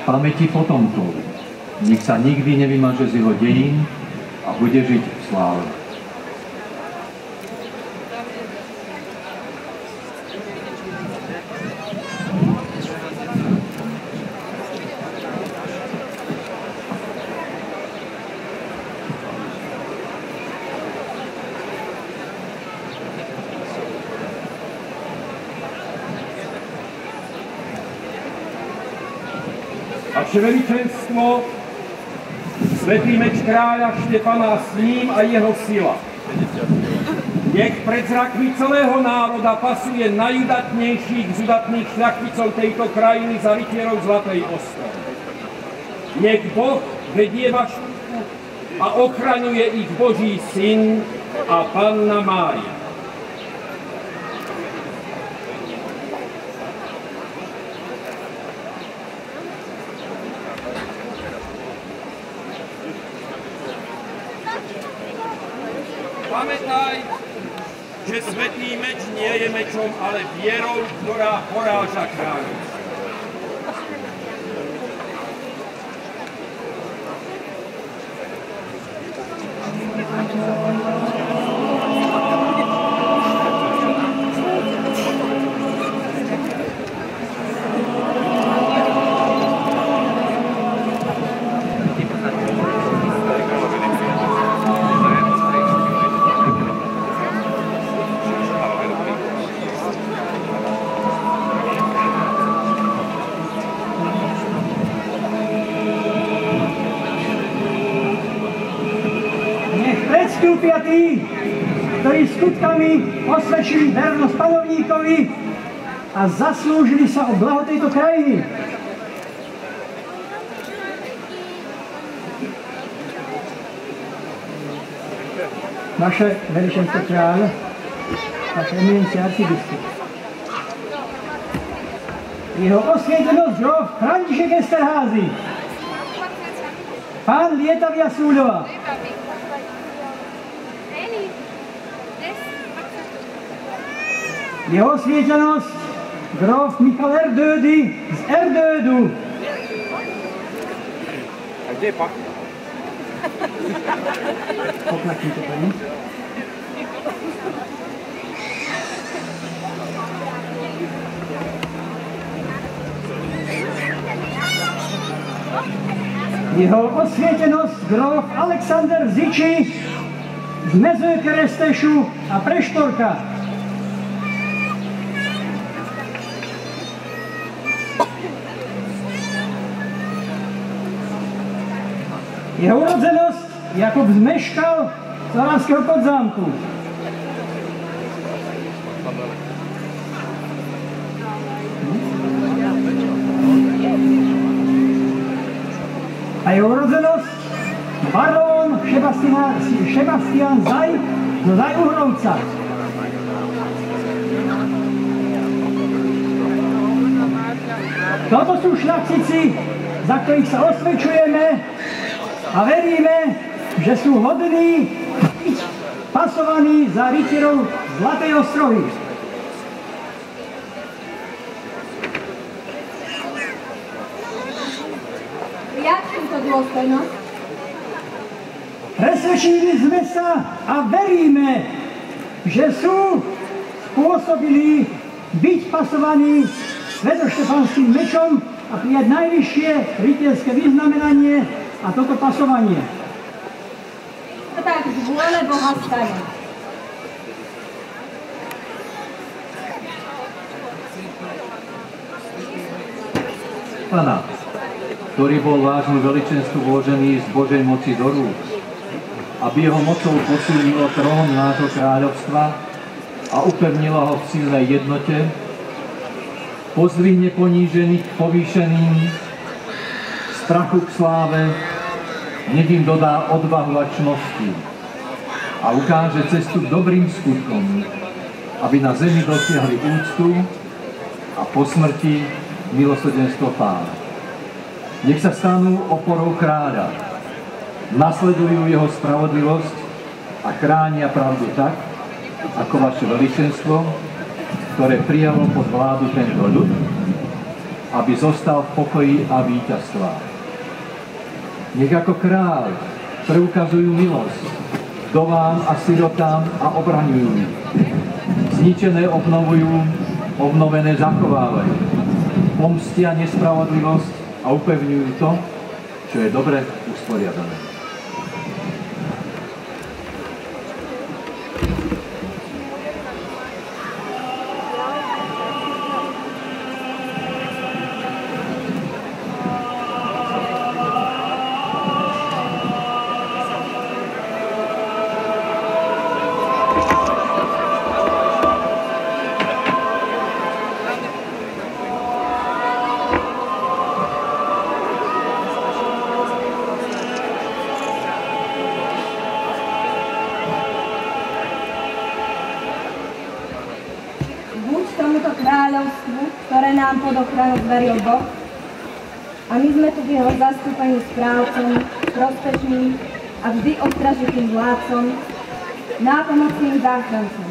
pamäti potomkov. Nech sa nikdy nevymaže z jeho dejín a bude žiť v sláve. Vaše veličenstvo, svätý meč kráľa Štefana s ním a jeho sila. Nech pred zrakmi celého národa pasuje najudatnejších z udatných šľachticov tejto krajiny za rytierov Zlatej Ostrovy. Nech Boh vedie vašu ruku a ochraňuje ich Boží syn a Panna Mária. Pamätaj, že svätý meč nie je mečom, ale vierou, ktorá poráža kráľov. Vstúpia tí, ktorí skutkami osvedčili vernosť panovníkovi a zaslúžili sa o blaho tejto krajiny. Vaše veličenstvo kráľ, vaša eminencia arcibiskup. Jeho osvietenosť grof František Esterházy, pán Lietavia Súľová, jeho osvietenosť grof Michal Erdődy z Erdődu. A kde je pachne? Poklaknite, pani. Jeho osvietenosť grof Alexander Ziči z Mezőkeresztesu a Preštorka. Jeho urodzenosť Jakub Zmeškal z Oravského Podzámku. A jeho urodzenosť barón Sebastian Zaj zo Zajuhrovca. Toto sú šľachtici, za ktorých sa osvedčujeme a veríme, že sú hodní byť pasovaní za rytierov Zlatej Ostrovy. Jak túto dôstojnosť? Presvedčili sme sa a veríme, že sú spôsobili byť pasovaní svetoštefanským mečom a prijať najvyššie rytierské vyznamenanie a toto pasovanie. To tak z vôle Boha stane. Pana, ktorý bol vášmu veličenstvu vložený z Božej moci do rúk, aby jeho mocou posilnilo trón nášho kráľovstva a upevnilo ho v silnej jednote, pozdvihne ponížených k povýšeným, strachu k sláve, nech im dodá odvahu a čnosti a ukáže cestu k dobrým skutkom, aby na zemi dosiahli úctu a po smrti milosrdenstvo Pána. Nech sa stanú oporou kráľa, nasledujú jeho spravodlivosť a chránia pravdu tak, ako vaše veličenstvo, ktoré prijalo pod vládu tento ľud, aby zostal v pokoji a víťazstvách. Nech ako kráľ preukazujú milosť vdovám a sirotám a obraňujú ich. Zničené obnovujú, obnovené zachovávajú. Pomstia nespravodlivosť a upevňujú to, čo je dobre usporiadané. Tomuto kráľovstvu, ktoré nám pod ochranu zveril Boh, a my sme tu v jeho zastúpení správcom, prospešným a vždy ostražitým vládcom, nápomocným záchrancom.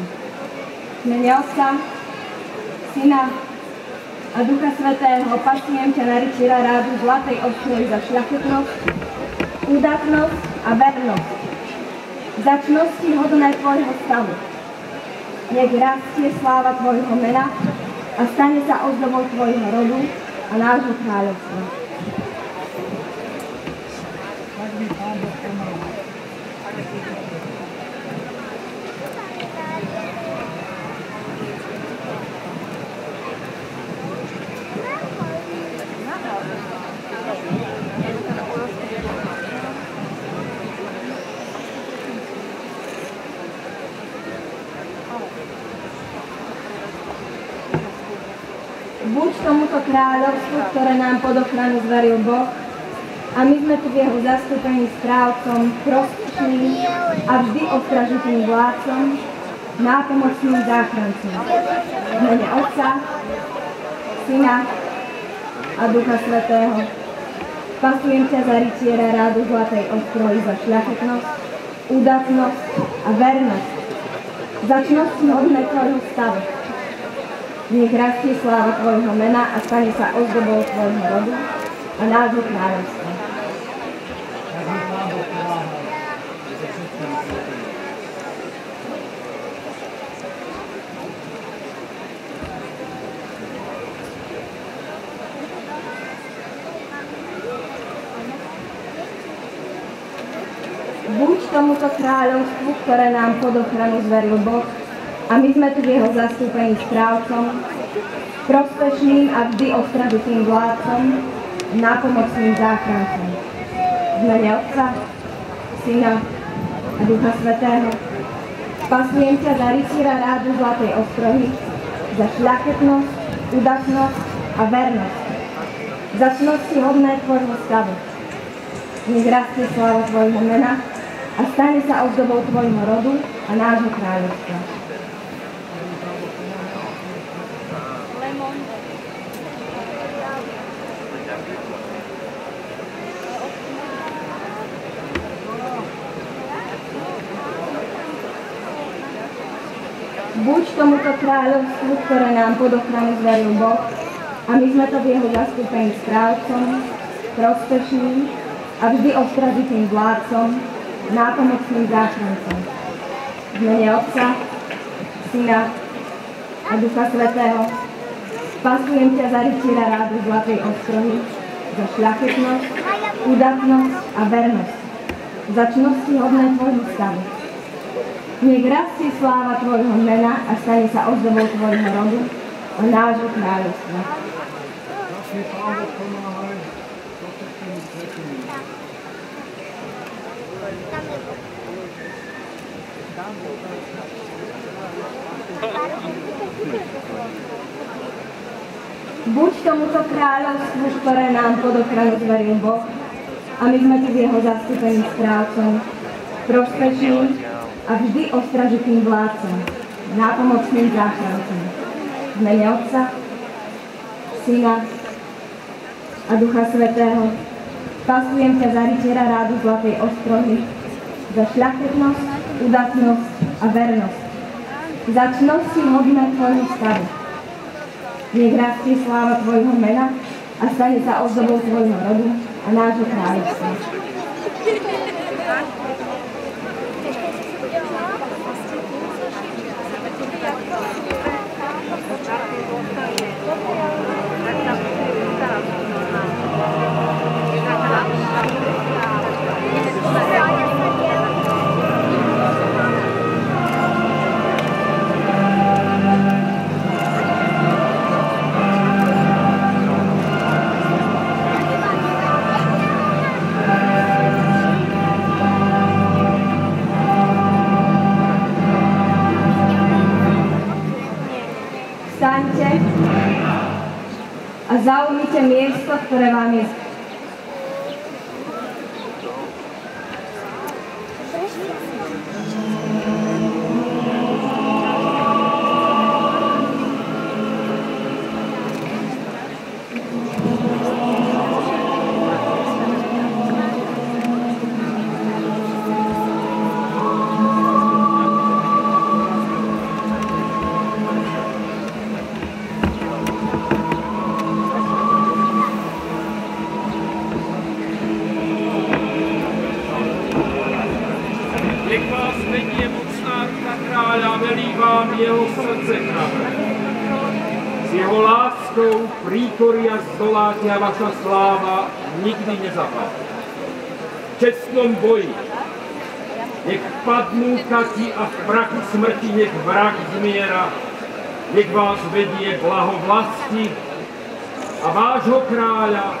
V mene Otca, Syna a Ducha Svätého pasiem ťa na rytiera rádu zlatej ostroji za šľachetnosť, údatnosť a vernosť, za čnosti hodné tvojho stavu. Nech rastie sláva tvojho mena a stane sa ozdobou tvojho rodu a nášho kráľovstva. Buď tomuto kráľovstvu, ktoré nám pod ochranu zveril Boh, a my sme tu v jeho zastúpení správcom, prospešným a vždy ostražitým vládcom, nápomocným záchrancom. V mene Otca, Syna a Ducha Svätého pasujem ťa za rytiera rádu zlatej ostroji za šľachetnosť, údatnosť a vernosť, za čnosti hodné tvojho stavu. Nech rastie sláva tvojho mena a stane sa ozdobou tvojho rodu a nášho kráľovstva. Buď tomuto kráľovstvu, ktoré nám pod ochranu zveril Boh, a my sme tu v jeho zastúpení správcom, prospešným a vždy ostražitým vládcom, nápomocným záchrancom. V mene Otca, Syna a Ducha Svätého pasujem ťa za rytiera rádu zlatej ostrohy, za šľachetnosť, údatnosť a vernosť, za čnosti hodné tvojho stavu. Nech rastie sláva tvojho mena a stane sa ozdobou tvojho rodu a nášho kráľovstva. Buď tomuto kráľovstvu, ktoré nám pod ochranu zveril Boh, a my sme to v jeho zastúpení správcom, prospešným a vždy ostražitým vládcom, nápomocným záchrancom. V mene Otca, Syna a Ducha Svätého pasujem ťa za rytiera rádu zlatej ostrohy, za šľachetnosť, údatnosť a vernosť, za čnosti hodné tvojho stavu. Nech rastie sláva tvojho mena a stane sa ozdobou tvojho rodu a nášho kráľovstva. Buď tomuto kráľovstvu, ktoré nám pod ochranu zveril Boh, a my sme tu v jeho zastúpení správcom, prospešným a vždy ostražitým vládcom, nápomocným záchrancom. V mene Otca, Syna a Ducha Svätého pasujem ťa za rytiera rádu zlatej ostrohy, za šľachetnosť, údatnosť a vernosť, za čnosti hodné tvojho stavu. Nech rastie sláva tvojho mena a stane sa ozdobou svojho rodu a nášho kráľovstva. Vstaňte a zaujmite miesto, ktoré vám je. Nech vás vedie mocná ruka kráľa, velí vám jeho srdce chrabré. S jeho láskou príkoria zdoláte a vaša sláva nikdy nezapadne. V čestnom boji nech padnú kati a v prachu smrti nech vrah zmiera, nech vás vedie blaho vlasti a vášho kráľa